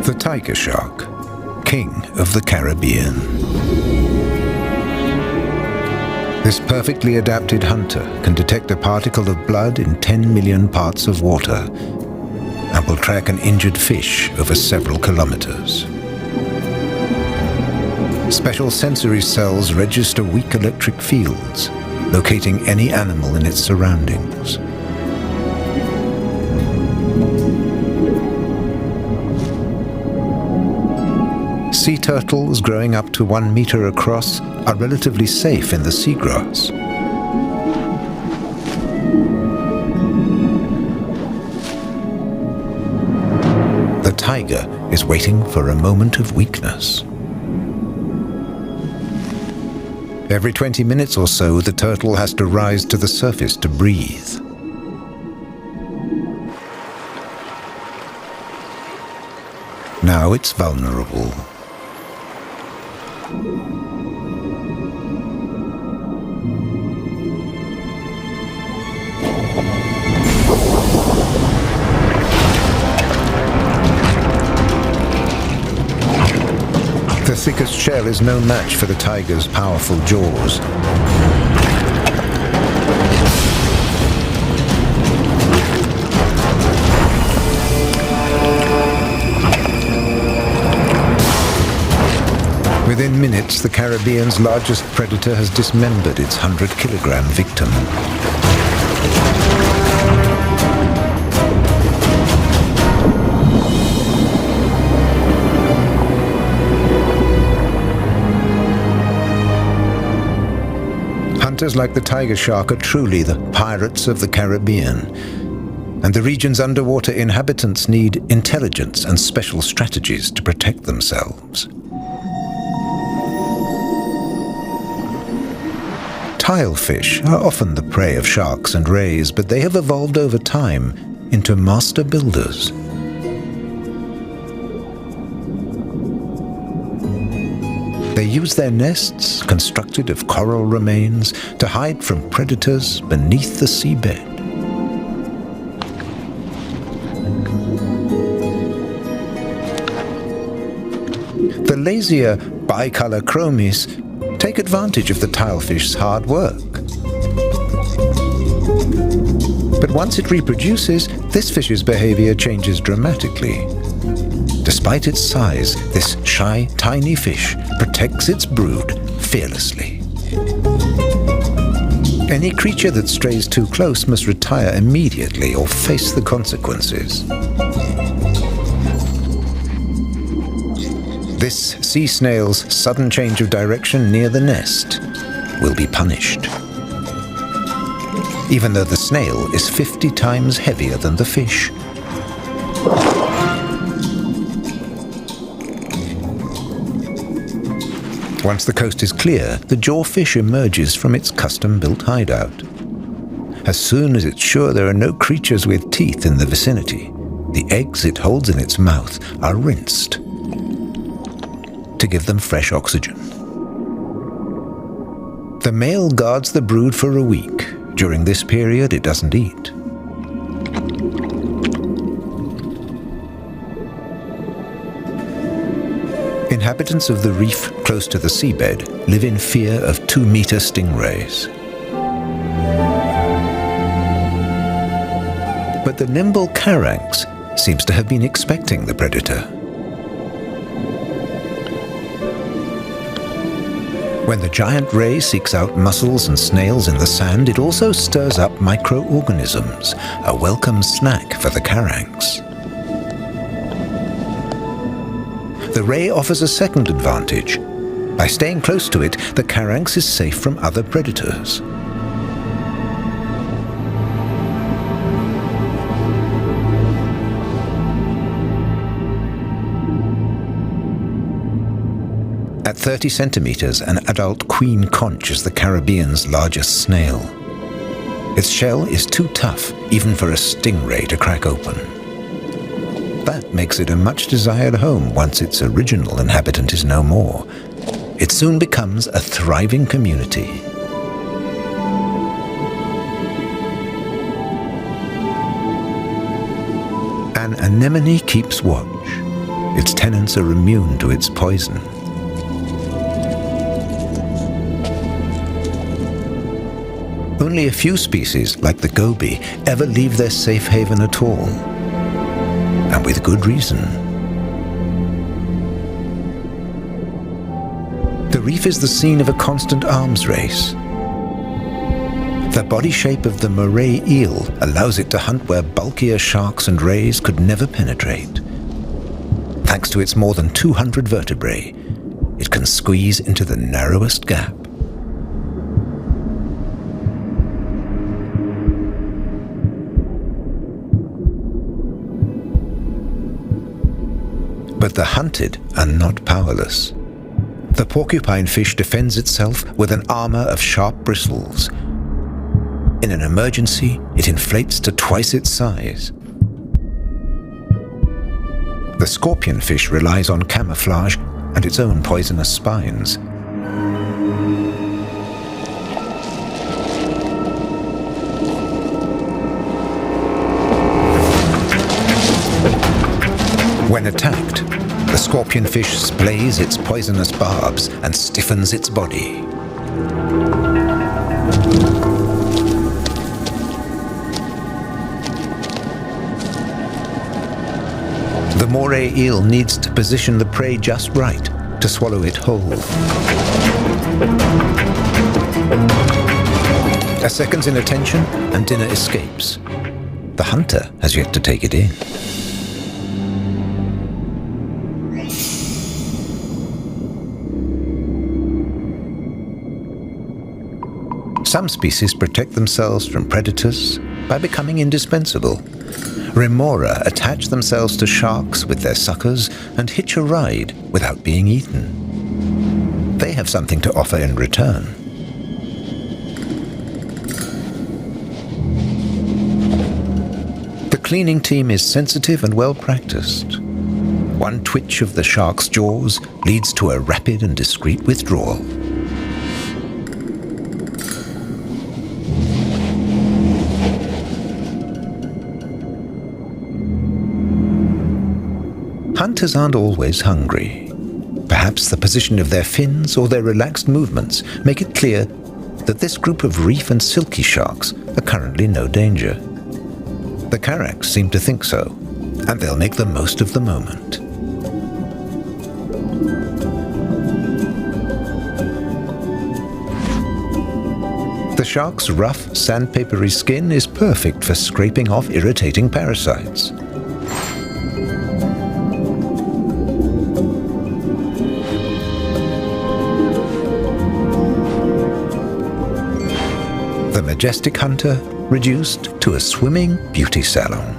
The tiger shark, king of the Caribbean. This perfectly adapted hunter can detect a particle of blood in 10 million parts of water and will track an injured fish over several kilometers. Special sensory cells register weak electric fields, locating any animal in its surroundings. Sea turtles growing up to 1 meter across are relatively safe in the seagrass. The tiger is waiting for a moment of weakness. Every 20 minutes or so, the turtle has to rise to the surface to breathe. Now it's vulnerable. The thickest shell is no match for the tiger's powerful jaws. Within minutes, the Caribbean's largest predator has dismembered its 100-kilogram victim. Hunters like the tiger shark are truly the pirates of the Caribbean, and the region's underwater inhabitants need intelligence and special strategies to protect themselves. Tilefish are often the prey of sharks and rays, but they have evolved over time into master builders. They use their nests, constructed of coral remains, to hide from predators beneath the seabed. The lazier bicolor chromies take advantage of the tilefish's hard work. But once it reproduces, this fish's behavior changes dramatically. Despite its size, this shy, tiny fish protects its brood fearlessly. Any creature that strays too close must retire immediately or face the consequences. This sea snail's sudden change of direction near the nest will be punished, even though the snail is 50 times heavier than the fish. Once the coast is clear, the jawfish emerges from its custom-built hideout. As soon as it's sure there are no creatures with teeth in the vicinity, the eggs it holds in its mouth are rinsed to give them fresh oxygen. The male guards the brood for a week. During this period, it doesn't eat. Inhabitants of the reef close to the seabed live in fear of 2-meter stingrays. But the nimble caranx seems to have been expecting the predator. When the giant ray seeks out mussels and snails in the sand, it also stirs up microorganisms, a welcome snack for the caranx. The ray offers a second advantage. By staying close to it, the caranx is safe from other predators. At 30 centimeters, an adult queen conch is the Caribbean's largest snail. Its shell is too tough, even for a stingray to crack open. That makes it a much-desired home once its original inhabitant is no more. It soon becomes a thriving community. An anemone keeps watch. Its tenants are immune to its poison. Only a few species, like the goby, ever leave their safe haven at all. And with good reason. The reef is the scene of a constant arms race. The body shape of the moray eel allows it to hunt where bulkier sharks and rays could never penetrate. Thanks to its more than 200 vertebrae, it can squeeze into the narrowest gap. But the hunted are not powerless. The porcupine fish defends itself with an armor of sharp bristles. In an emergency, it inflates to twice its size. The scorpion fish relies on camouflage and its own poisonous spines. When attacked, the scorpionfish splays its poisonous barbs and stiffens its body. The moray eel needs to position the prey just right to swallow it whole. A second's inattention and dinner escapes. The hunter has yet to take it in. Some species protect themselves from predators by becoming indispensable. Remora attach themselves to sharks with their suckers and hitch a ride without being eaten. They have something to offer in return. The cleaning team is sensitive and well practiced. One twitch of the shark's jaws leads to a rapid and discreet withdrawal. Hunters aren't always hungry. Perhaps the position of their fins or their relaxed movements make it clear that this group of reef and silky sharks are currently no danger. The Caracs seem to think so, and they'll make the most of the moment. The shark's rough, sandpapery skin is perfect for scraping off irritating parasites. The majestic hunter reduced to a swimming beauty salon.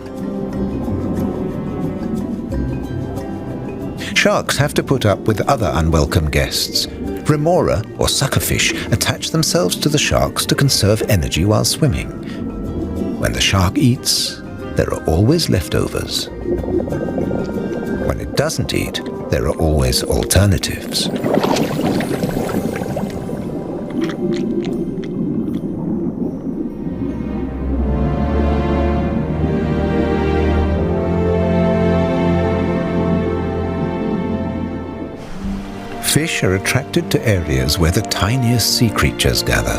Sharks have to put up with other unwelcome guests. Remora, or suckerfish, attach themselves to the sharks to conserve energy while swimming. When the shark eats, there are always leftovers. When it doesn't eat, there are always alternatives. Fish are attracted to areas where the tiniest sea creatures gather.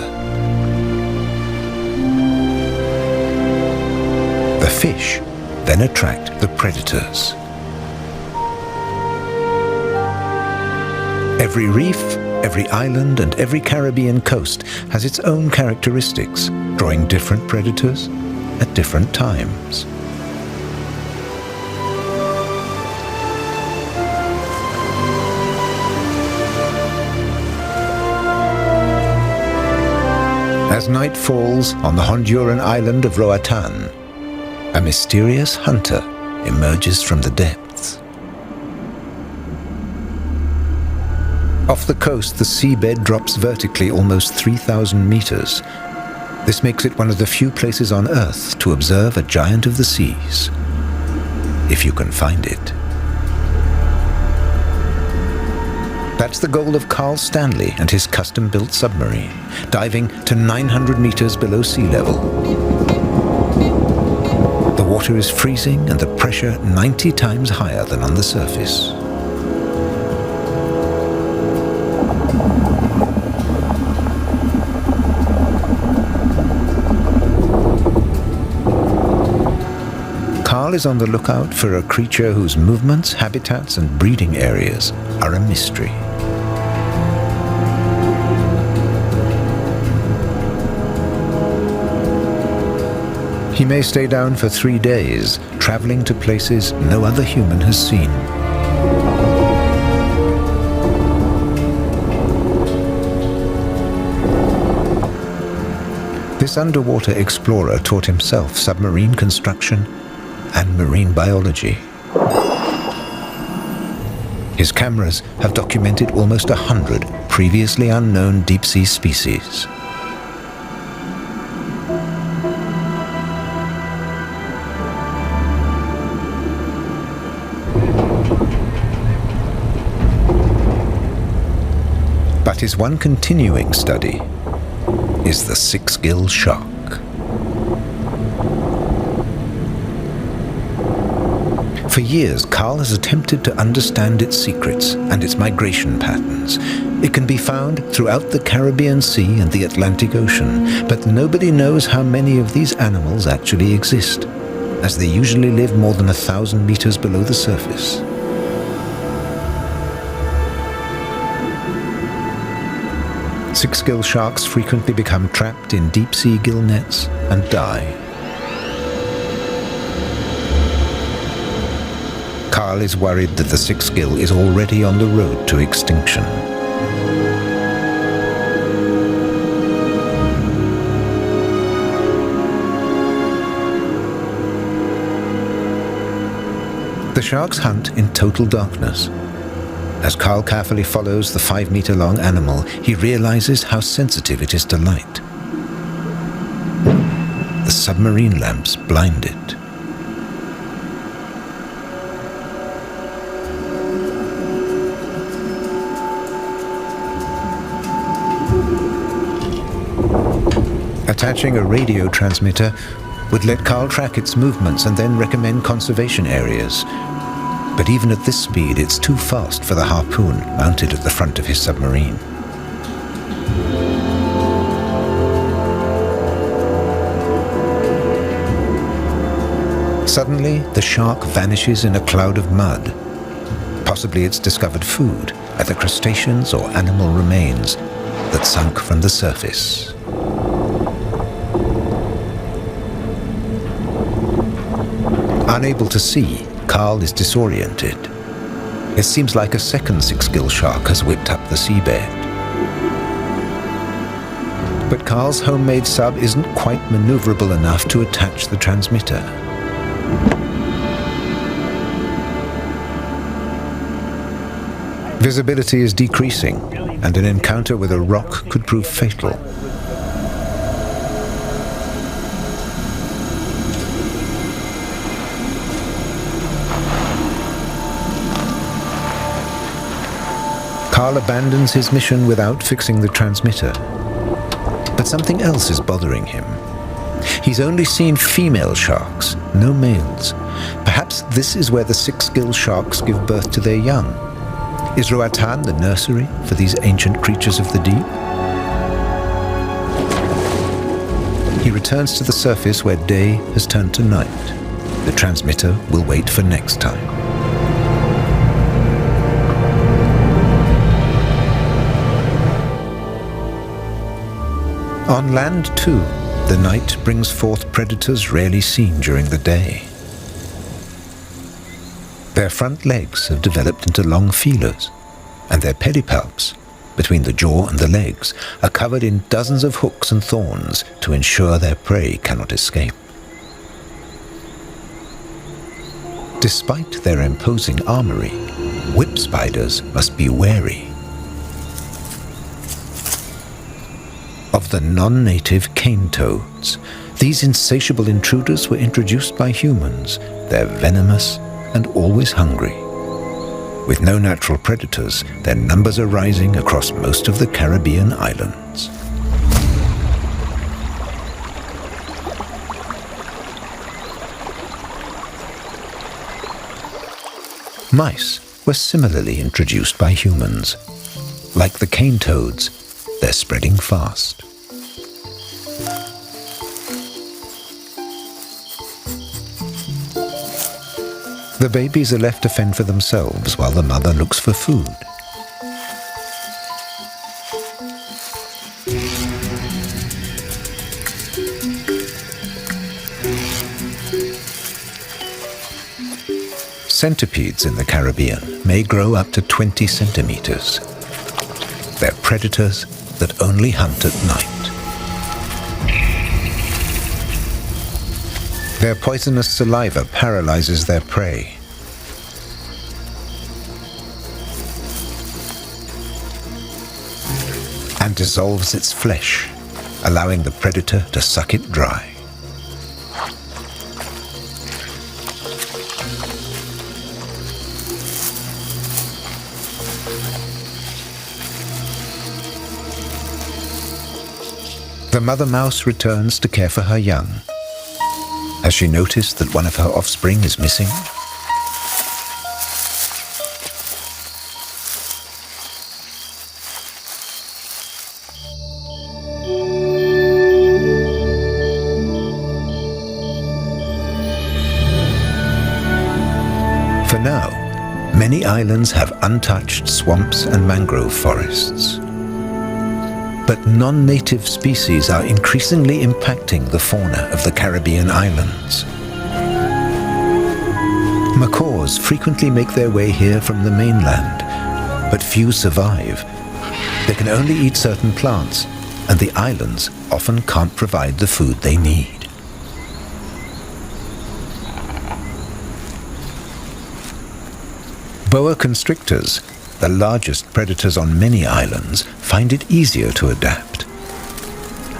The fish then attract the predators. Every reef, every island, and every Caribbean coast has its own characteristics, drawing different predators at different times. As night falls on the Honduran island of Roatan, a mysterious hunter emerges from the depths. Off the coast, the seabed drops vertically almost 3,000 meters. This makes it one of the few places on Earth to observe a giant of the seas, if you can find it. That's the goal of Carl Stanley and his custom-built submarine, diving to 900 meters below sea level. The water water is freezing and the pressure 90 times higher than on the surface. Carl is on the lookout for a creature whose movements, habitats, and breeding areas are a mystery. He may stay down for 3 days, traveling to places no other human has seen. This underwater explorer taught himself submarine construction and marine biology. His cameras have documented almost 100 previously unknown deep-sea species. But his one continuing study is the six-gill shark. For years, Carl has attempted to understand its secrets and its migration patterns. It can be found throughout the Caribbean Sea and the Atlantic Ocean, but nobody knows how many of these animals actually exist, as they usually live more than 1,000 meters below the surface. Six-gill sharks frequently become trapped in deep-sea gill nets and die. Carl is worried that the six-gill is already on the road to extinction. The sharks hunt in total darkness. As Carl carefully follows the 5-meter-long animal, he realizes how sensitive it is to light. The submarine lamps blind it. Attaching a radio transmitter would let Carl track its movements and then recommend conservation areas. But even at this speed, it's too fast for the harpoon mounted at the front of his submarine. Suddenly, the shark vanishes in a cloud of mud. Possibly it's discovered food, either crustaceans or animal remains that sunk from the surface. Unable to see, Carl is disoriented. It seems like a second six-gill shark has whipped up the seabed. But Carl's homemade sub isn't quite maneuverable enough to attach the transmitter. Visibility is decreasing, and an encounter with a rock could prove fatal. Carl abandons his mission without fixing the transmitter. But something else is bothering him. He's only seen female sharks, no males. Perhaps this is where the six-gill sharks give birth to their young. Is Roatan the nursery for these ancient creatures of the deep? He returns to the surface where day has turned to night. The transmitter will wait for next time. On land, too, the night brings forth predators rarely seen during the day. Their front legs have developed into long feelers, and their pedipalps, between the jaw and the legs, are covered in dozens of hooks and thorns to ensure their prey cannot escape. Despite their imposing armory, whip spiders must be wary. Of the non-native cane toads, these insatiable intruders were introduced by humans. They're venomous and always hungry. With no natural predators, their numbers are rising across most of the Caribbean islands. Mice were similarly introduced by humans. Like the cane toads, they're spreading fast. The babies are left to fend for themselves while the mother looks for food. Centipedes in the Caribbean may grow up to 20 centimeters. They're predators that only hunt at night. Their poisonous saliva paralyzes their prey. And dissolves its flesh, allowing the predator to suck it dry. The mother mouse returns to care for her young. Has she noticed that one of her offspring is missing? For now, many islands have untouched swamps and mangrove forests. But non-native species are increasingly impacting the fauna of the Caribbean islands. Macaws frequently make their way here from the mainland, but few survive. They can only eat certain plants, and the islands often can't provide the food they need. Boa constrictors, the largest predators on many islands, find it easier to adapt.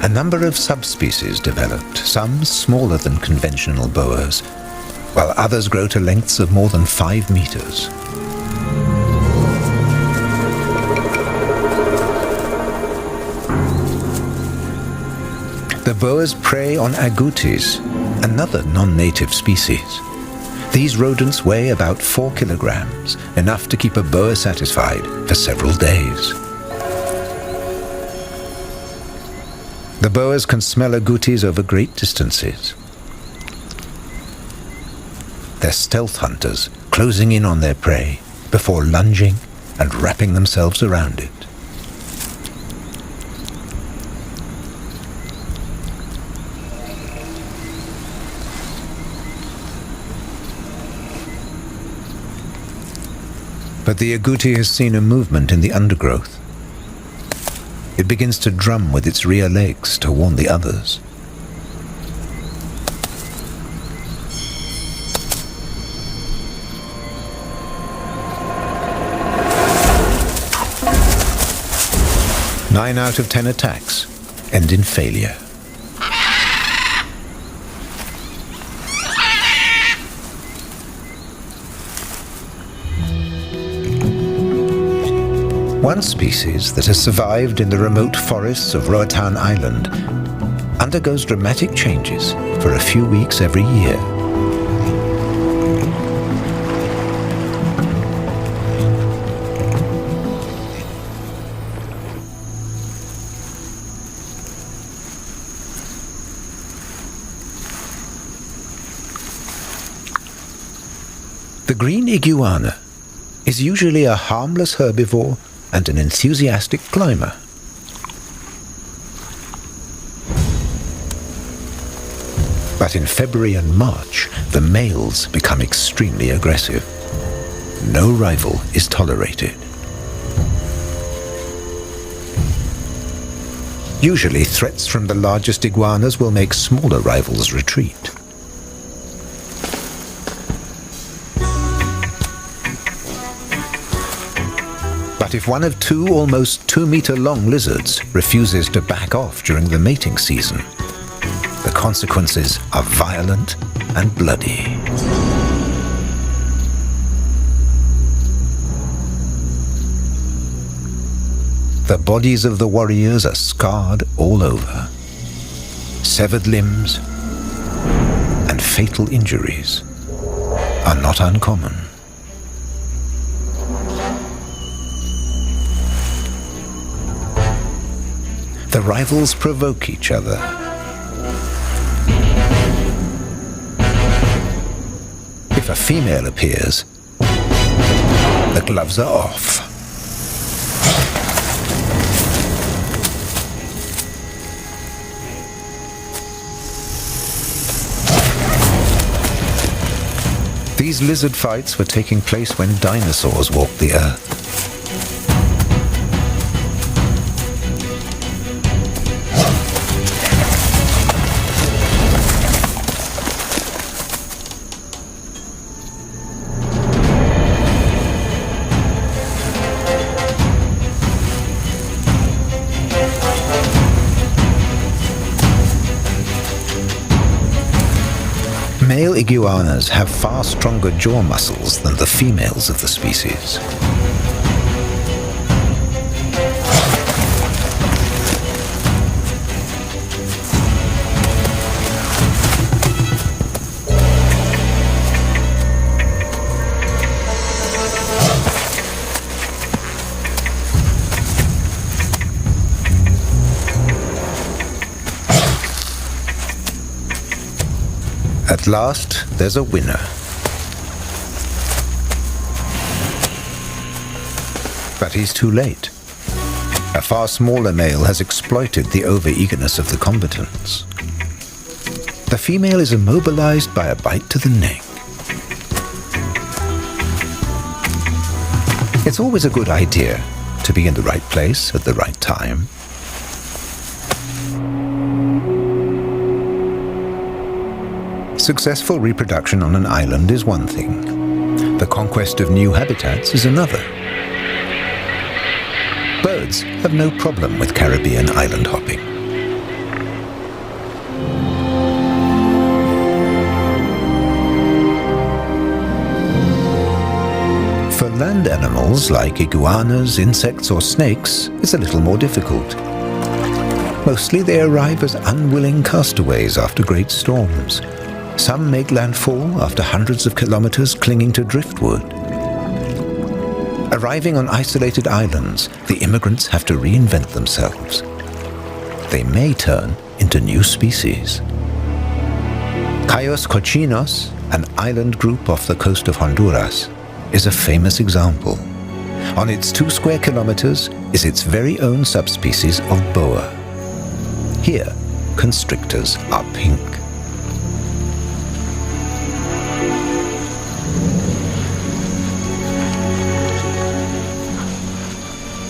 A number of subspecies developed, some smaller than conventional boas, while others grow to lengths of more than 5 meters. The boas prey on agoutis, another non-native species. These rodents weigh about 4 kilograms, enough to keep a boa satisfied for several days. The boas can smell agoutis over great distances. They're stealth hunters, closing in on their prey before lunging and wrapping themselves around it. But the agouti has seen a movement in the undergrowth. It begins to drum with its rear legs to warn the others. Nine out of 10 attacks end in failure. One species that has survived in the remote forests of Roatan Island undergoes dramatic changes for a few weeks every year. The green iguana is usually a harmless herbivore and an enthusiastic climber. But in February and March, the males become extremely aggressive. No rival is tolerated. Usually, threats from the largest iguanas will make smaller rivals retreat. But if one of two almost 2-meter-long lizards refuses to back off during the mating season, the consequences are violent and bloody. The bodies of the warriors are scarred all over. Severed limbs and fatal injuries are not uncommon. The rivals provoke each other. If a female appears, the gloves are off. These lizard fights were taking place when dinosaurs walked the earth. Male iguanas have far stronger jaw muscles than the females of the species. At last, there's a winner. But he's too late. A far smaller male has exploited the over-eagerness of the combatants. The female is immobilized by a bite to the neck. It's always a good idea to be in the right place at the right time. Successful reproduction on an island is one thing. The conquest of new habitats is another. Birds have no problem with Caribbean island hopping. For land animals like iguanas, insects or snakes, it's a little more difficult. Mostly they arrive as unwilling castaways after great storms. Some make landfall after hundreds of kilometers clinging to driftwood. Arriving on isolated islands, the immigrants have to reinvent themselves. They may turn into new species. Cayos Cochinos, an island group off the coast of Honduras, is a famous example. On its 2 square kilometers is its very own subspecies of boa. Here, constrictors are pink.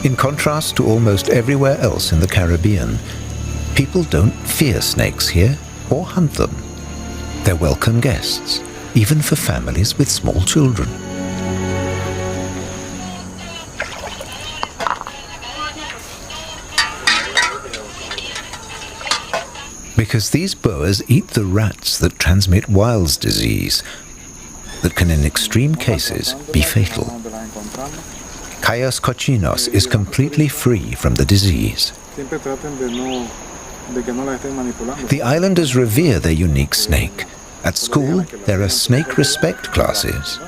In contrast to almost everywhere else in the Caribbean, people don't fear snakes here or hunt them. They're welcome guests, even for families with small children. Because these boas eat the rats that transmit Weil's disease, that can in extreme cases be fatal. Cayos Cochinos is completely free from the disease. The islanders revere their unique snake. At school, there are snake respect classes.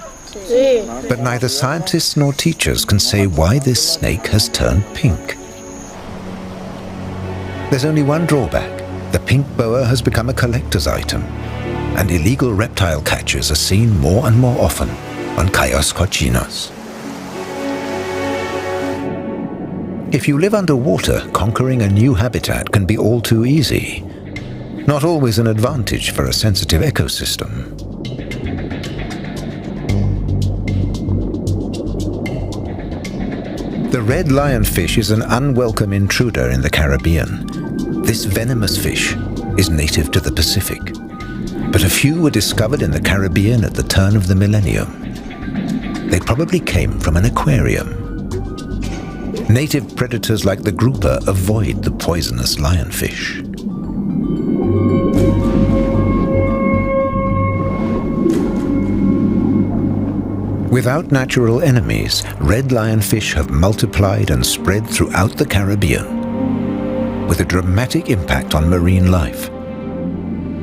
But neither scientists nor teachers can say why this snake has turned pink. There's only one drawback. The pink boa has become a collector's item, and illegal reptile catchers are seen more and more often on Cayos Cochinos. If you live underwater, conquering a new habitat can be all too easy. Not always an advantage for a sensitive ecosystem. The red lionfish is an unwelcome intruder in the Caribbean. This venomous fish is native to the Pacific, but a few were discovered in the Caribbean at the turn of the millennium. They probably came from an aquarium. Native predators like the grouper avoid the poisonous lionfish. Without natural enemies, red lionfish have multiplied and spread throughout the Caribbean, with a dramatic impact on marine life.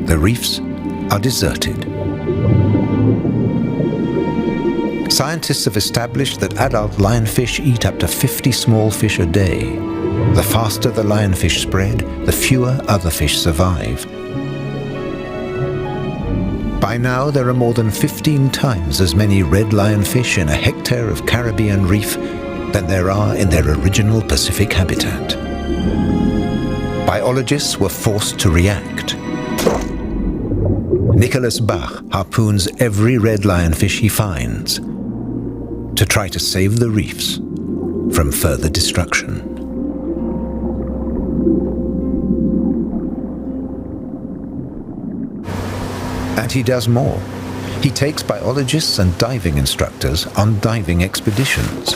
The reefs are deserted. Scientists have established that adult lionfish eat up to 50 small fish a day, The faster the lionfish spread, the fewer other fish survive. By now, there are more than 15 times as many red lionfish in a hectare of Caribbean reef than there are in their original Pacific habitat. Biologists were forced to react. Nicholas Bach harpoons every red lionfish he finds to try to save the reefs from further destruction. And he does more. He takes biologists and diving instructors on diving expeditions.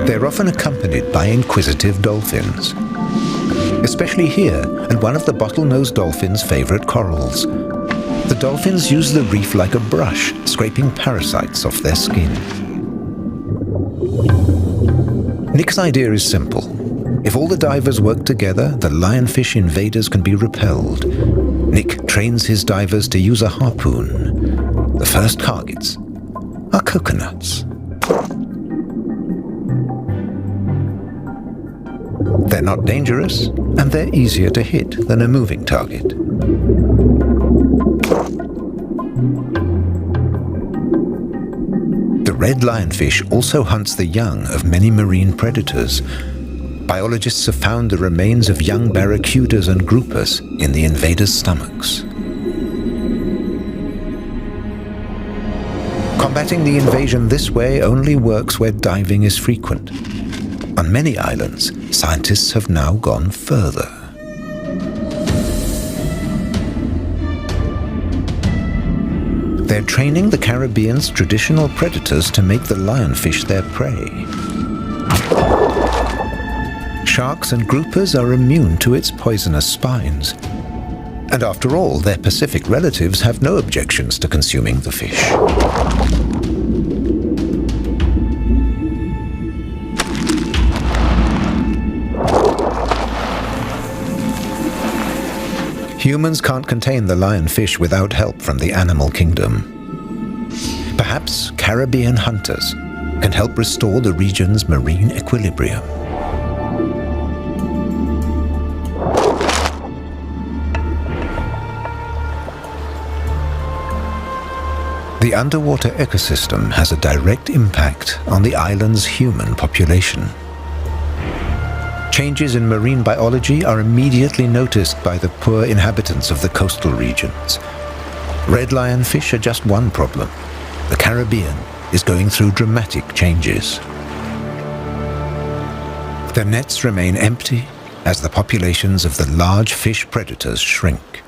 They're often accompanied by inquisitive dolphins, especially here and one of the bottlenose dolphin's favorite corals. The dolphins use the reef like a brush, scraping parasites off their skin. Nick's idea is simple. If all the divers work together, the lionfish invaders can be repelled. Nick trains his divers to use a harpoon. The first targets are coconuts. They're not dangerous, and they're easier to hit than a moving target. The red lionfish also hunts the young of many marine predators. Biologists have found the remains of young barracudas and groupers in the invaders' stomachs. Combating the invasion this way only works where diving is frequent. On many islands, scientists have now gone further. They're training the Caribbean's traditional predators to make the lionfish their prey. Sharks and groupers are immune to its poisonous spines. And after all, their Pacific relatives have no objections to consuming the fish. Humans can't contain the lionfish without help from the animal kingdom. Perhaps Caribbean hunters can help restore the region's marine equilibrium. The underwater ecosystem has a direct impact on the island's human population. Changes in marine biology are immediately noticed by the poor inhabitants of the coastal regions. Red lionfish are just one problem. The Caribbean is going through dramatic changes. The nets remain empty as the populations of the large fish predators shrink.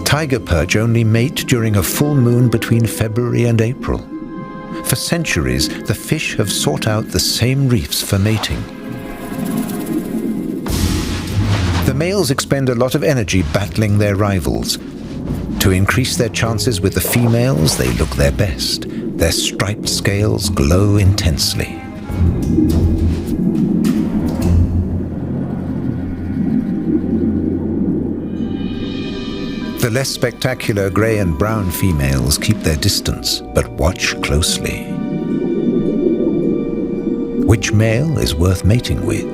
Tiger perch only mate during a full moon between February and April. For centuries, the fish have sought out the same reefs for mating. The males expend a lot of energy battling their rivals. To increase their chances with the females, they look their best. Their striped scales glow intensely. The less spectacular grey and brown females keep their distance, but watch closely. Which male is worth mating with?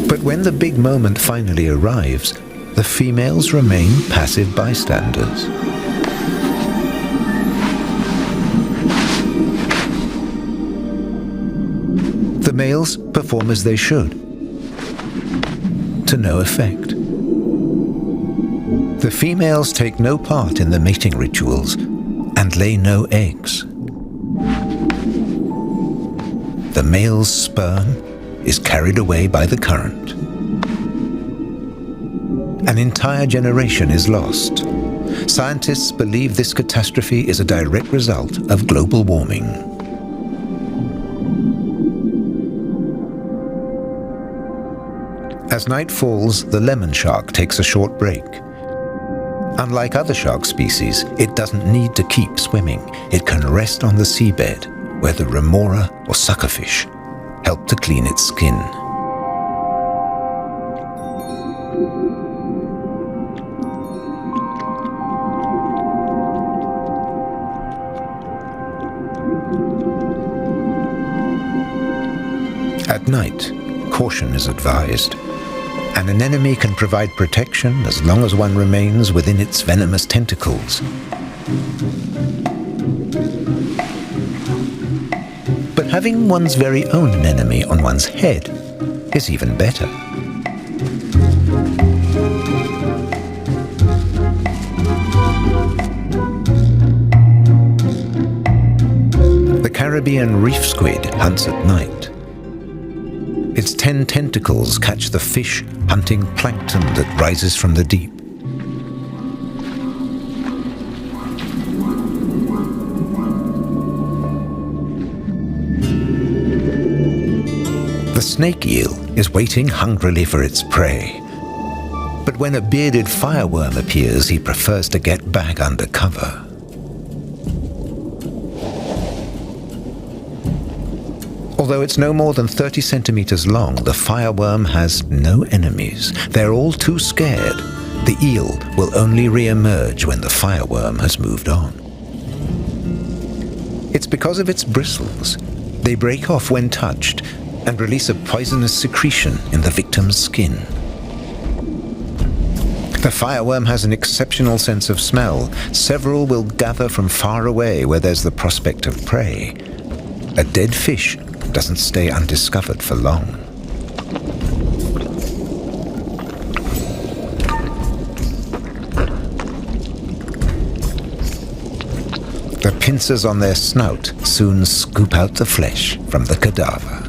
But when the big moment finally arrives, the females remain passive bystanders. The males perform as they should, to no effect. The females take no part in the mating rituals and lay no eggs. The male's sperm is carried away by the current. An entire generation is lost. Scientists believe this catastrophe is a direct result of global warming. As night falls, the lemon shark takes a short break. Unlike other shark species, it doesn't need to keep swimming. It can rest on the seabed, where the remora or suckerfish help to clean its skin. At night, caution is advised, and an enemy can provide protection as long as one remains within its venomous tentacles. But having one's very own enemy on one's head is even better. The Caribbean reef squid hunts at night. Its 10 tentacles catch the fish hunting plankton that rises from the deep. The snake eel is waiting hungrily for its prey. But when a bearded fireworm appears, he prefers to get back under cover. Although it's no more than 30 centimeters long, the fireworm has no enemies. They're all too scared. The eel will only re-emerge when the fireworm has moved on. It's because of its bristles. They break off when touched and release a poisonous secretion in the victim's skin. The fireworm has an exceptional sense of smell. Several will gather from far away where there's the prospect of prey. A dead fish doesn't stay undiscovered for long. The pincers on their snout soon scoop out the flesh from the cadaver.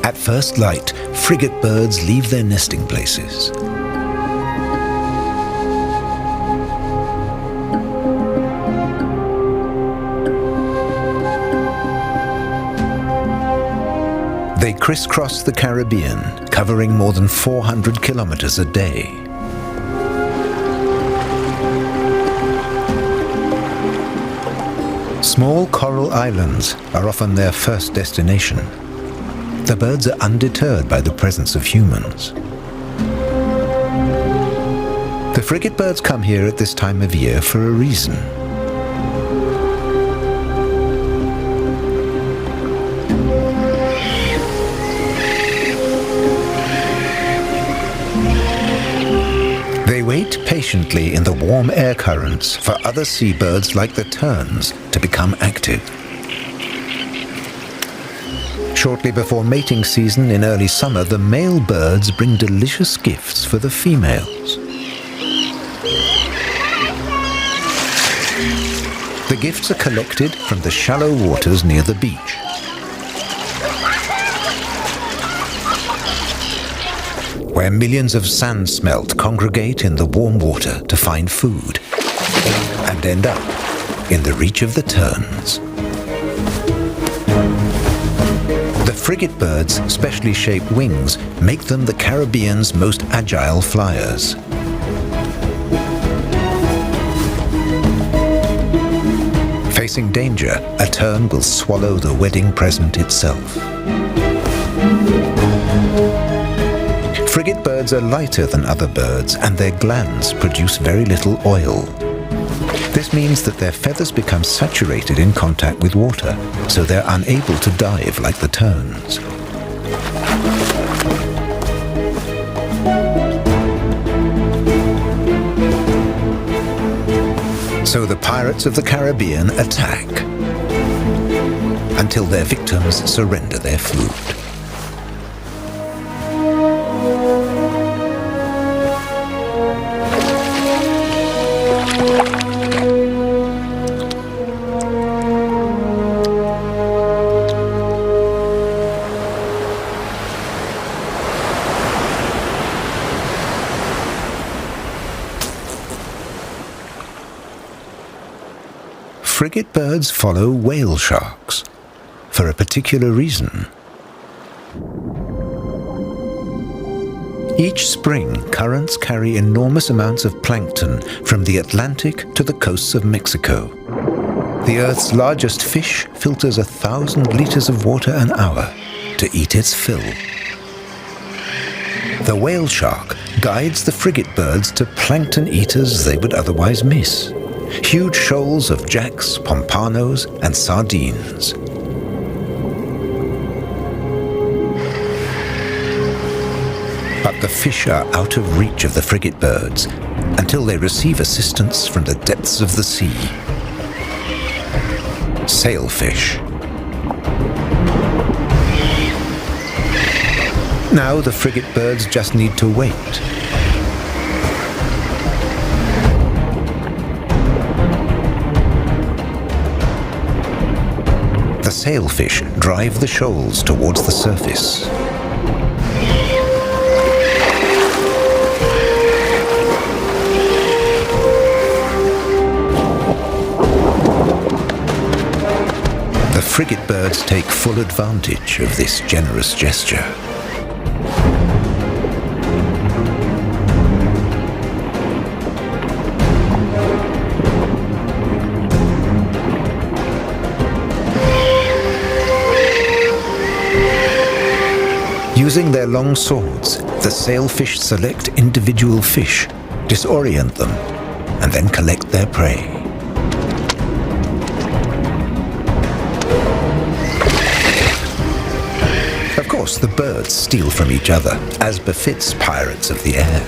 At first light, frigate birds leave their nesting places. They crisscross the Caribbean, covering more than 400 kilometers a day. Small coral islands are often their first destination. The birds are undeterred by the presence of humans. The frigate birds come here at this time of year for a reason. They wait patiently in the warm air currents for other seabirds like the terns to become active. Shortly before mating season in early summer, the male birds bring delicious gifts for the females. The gifts are collected from the shallow waters near the beach. Where millions of sand smelt congregate in the warm water to find food and end up in the reach of the terns. The frigate birds' specially shaped wings make them the Caribbean's most agile flyers. Facing danger, a tern will swallow the wedding present itself. Frigate birds are lighter than other birds, and their glands produce very little oil. This means that their feathers become saturated in contact with water, so they're unable to dive like the terns. So the pirates of the Caribbean attack until their victims surrender their food. frigate birds follow whale sharks for a particular reason. Each spring, currents carry enormous amounts of plankton from the Atlantic to the coasts of Mexico. The Earth's largest fish filters 1,000 liters of water an hour to eat its fill. The whale shark guides the frigate birds to plankton eaters they would otherwise miss. Huge shoals of jacks, pompanos, and sardines. But the fish are out of reach of the frigate birds until they receive assistance from the depths of the sea. Sailfish. Now the frigate birds just need to wait. The sailfish drive the shoals towards the surface. The frigate birds take full advantage of this generous gesture. Using their long swords, the sailfish select individual fish, disorient them, and then collect their prey. Of course, the birds steal from each other, as befits pirates of the air.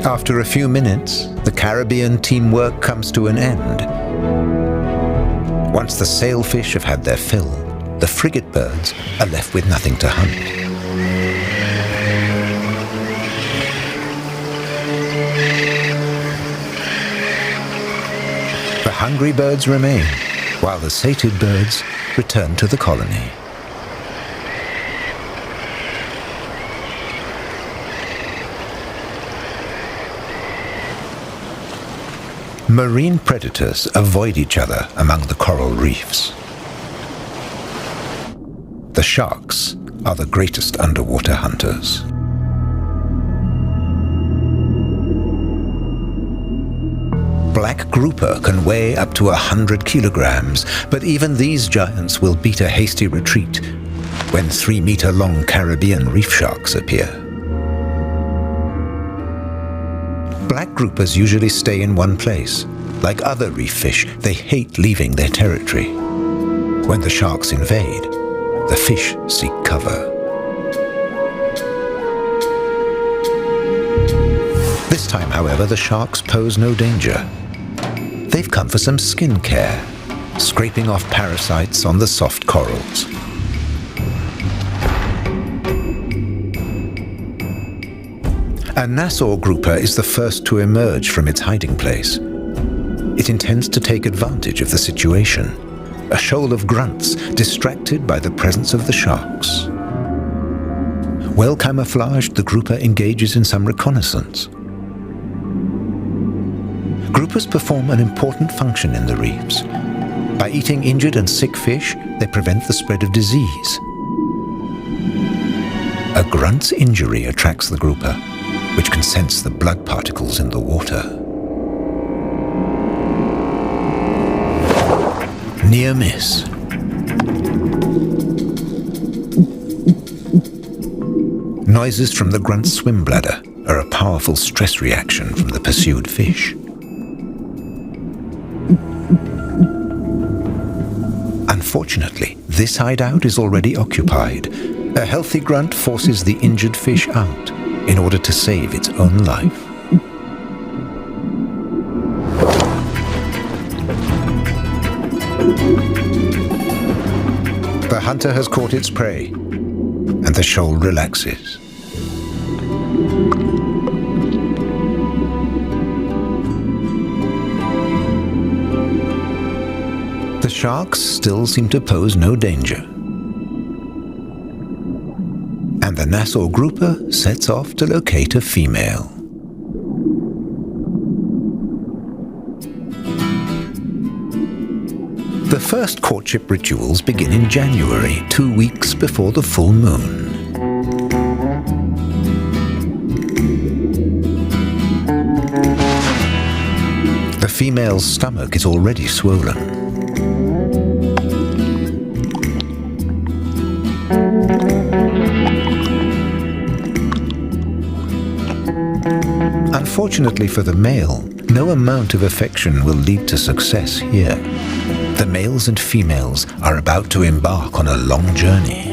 After a few minutes, the Caribbean teamwork comes to an end. Once the sailfish have had their fill, the frigate birds are left with nothing to hunt. The hungry birds remain, while the sated birds return to the colony. Marine predators avoid each other among the coral reefs. The sharks are the greatest underwater hunters. Black grouper can weigh up to 100 kilograms, but even these giants will beat a hasty retreat when 3-meter-long Caribbean reef sharks appear. Black groupers usually stay in one place. Like other reef fish, they hate leaving their territory. When the sharks invade, the fish seek cover. This time, however, the sharks pose no danger. They've come for some skin care, scraping off parasites on the soft corals. A Nassau grouper is the first to emerge from its hiding place. It intends to take advantage of the situation. A shoal of grunts, distracted by the presence of the sharks. Well camouflaged, the grouper engages in some reconnaissance. Groupers perform an important function in the reefs. By eating injured and sick fish, they prevent the spread of disease. A grunt's injury attracts the grouper, which can sense the blood particles in the water. Near miss. Noises from the grunt's swim bladder are a powerful stress reaction from the pursued fish. Unfortunately, this hideout is already occupied. A healthy grunt forces the injured fish out in order to save its own life. The hunter has caught its prey, and the shoal relaxes. The sharks still seem to pose no danger. And the Nassau grouper sets off to locate a female. The first courtship rituals begin in January, 2 weeks before the full moon. The female's stomach is already swollen. Unfortunately for the male, no amount of affection will lead to success here. The males and females are about to embark on a long journey.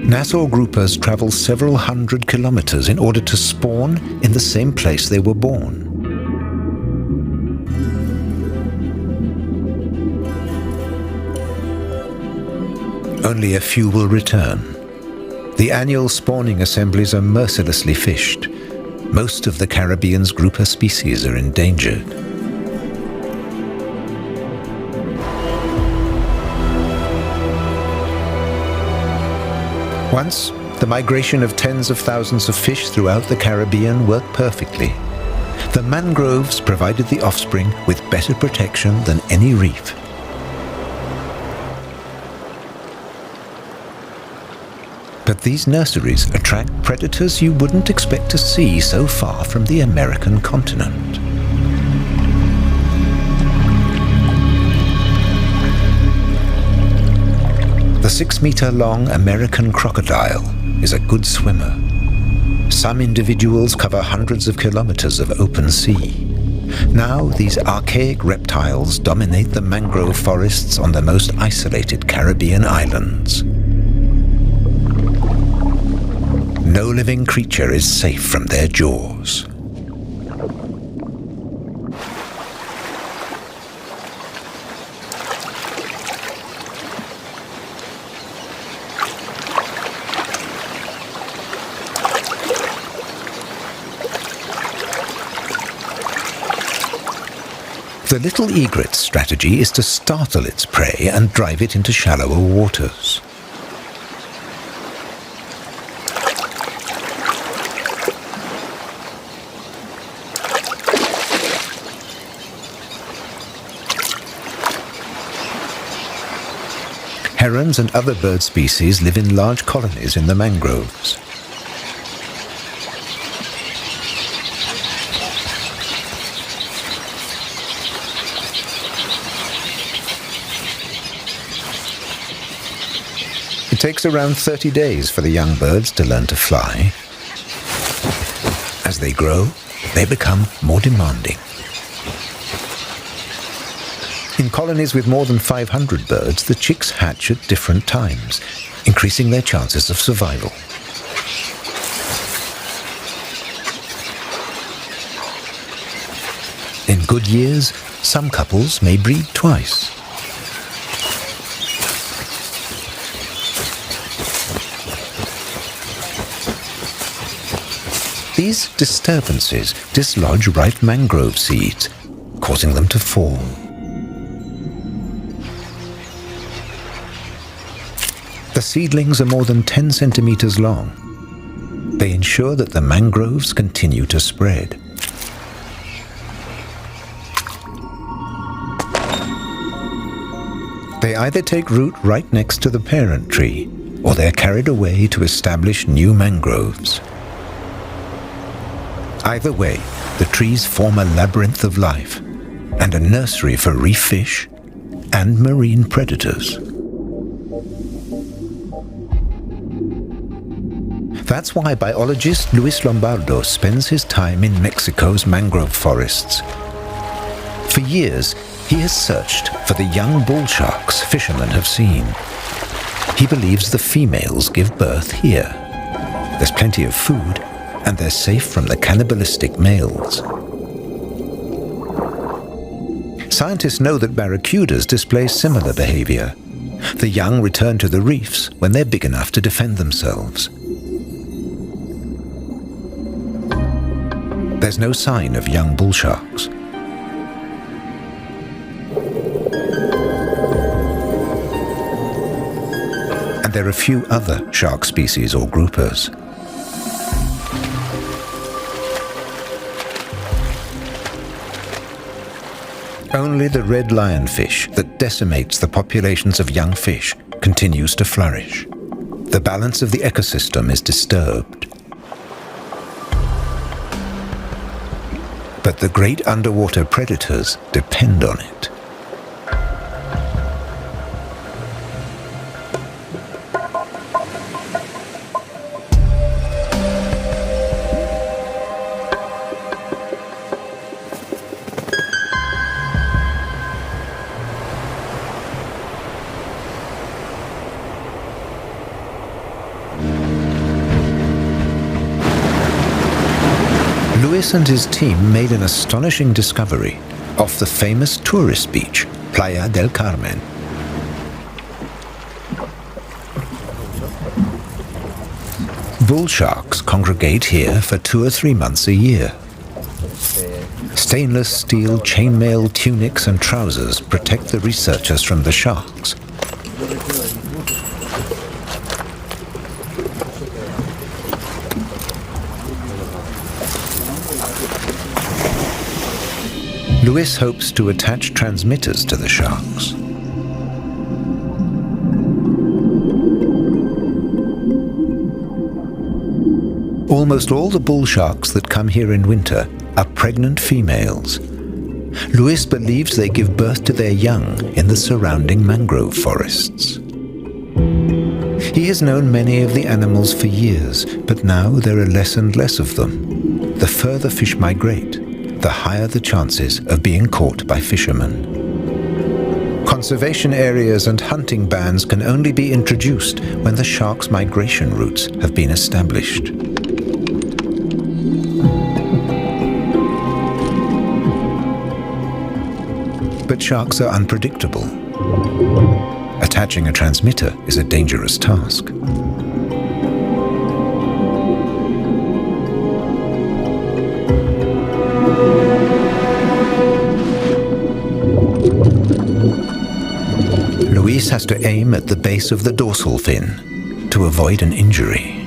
Nassau groupers travel several hundred kilometers in order to spawn in the same place they were born. Only a few will return. The annual spawning assemblies are mercilessly fished. Most of the Caribbean's grouper species are endangered. Once, the migration of tens of thousands of fish throughout the Caribbean worked perfectly. The mangroves provided the offspring with better protection than any reef. But these nurseries attract predators you wouldn't expect to see so far from the American continent. The 6-meter-long American crocodile is a good swimmer. Some individuals cover hundreds of kilometers of open sea. Now, these archaic reptiles dominate the mangrove forests on the most isolated Caribbean islands. No living creature is safe from their jaws. The little egret's strategy is to startle its prey and drive it into shallower waters. Herons and other bird species live in large colonies in the mangroves. It takes around 30 days for the young birds to learn to fly. As they grow, they become more demanding. In colonies with more than 500 birds, the chicks hatch at different times, increasing their chances of survival. In good years, some couples may breed twice. These disturbances dislodge ripe mangrove seeds, causing them to fall. The seedlings are more than 10 centimeters long. They ensure that the mangroves continue to spread. They either take root right next to the parent tree, or they're carried away to establish new mangroves. Either way, the trees form a labyrinth of life, and a nursery for reef fish and marine predators. That's why biologist Luis Lombardo spends his time in Mexico's mangrove forests. For years, he has searched for the young bull sharks fishermen have seen. He believes the females give birth here. There's plenty of food, and they're safe from the cannibalistic males. Scientists know that barracudas display similar behavior. The young return to the reefs when they're big enough to defend themselves. There's no sign of young bull sharks. And there are few other shark species or groupers. Only the red lionfish that decimates the populations of young fish continues to flourish. The balance of the ecosystem is disturbed. But the great underwater predators depend on it. Luis and his team made an astonishing discovery off the famous tourist beach, Playa del Carmen. Bull sharks congregate here for 2 or 3 months a year. Stainless steel chainmail tunics and trousers protect the researchers from the sharks. Luis hopes to attach transmitters to the sharks. Almost all the bull sharks that come here in winter are pregnant females. Luis believes they give birth to their young in the surrounding mangrove forests. He has known many of the animals for years, but now there are less and less of them. The further fish migrate, the higher the chances of being caught by fishermen. Conservation areas and hunting bans can only be introduced when the sharks' migration routes have been established. But sharks are unpredictable. Attaching a transmitter is a dangerous task. Luis has to aim at the base of the dorsal fin to avoid an injury.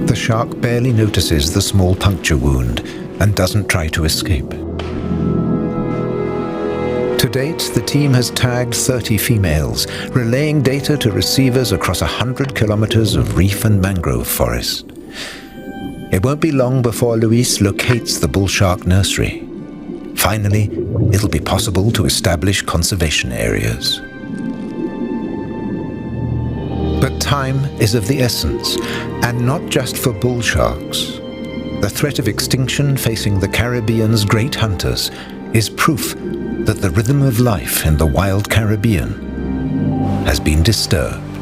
The shark barely notices the small puncture wound and doesn't try to escape. To date, the team has tagged 30 females, relaying data to receivers across 100 kilometers of reef and mangrove forest. It won't be long before Luis locates the bull shark nursery. Finally, it'll be possible to establish conservation areas. But time is of the essence, and not just for bull sharks. The threat of extinction facing the Caribbean's great hunters is proof that the rhythm of life in the wild Caribbean has been disturbed.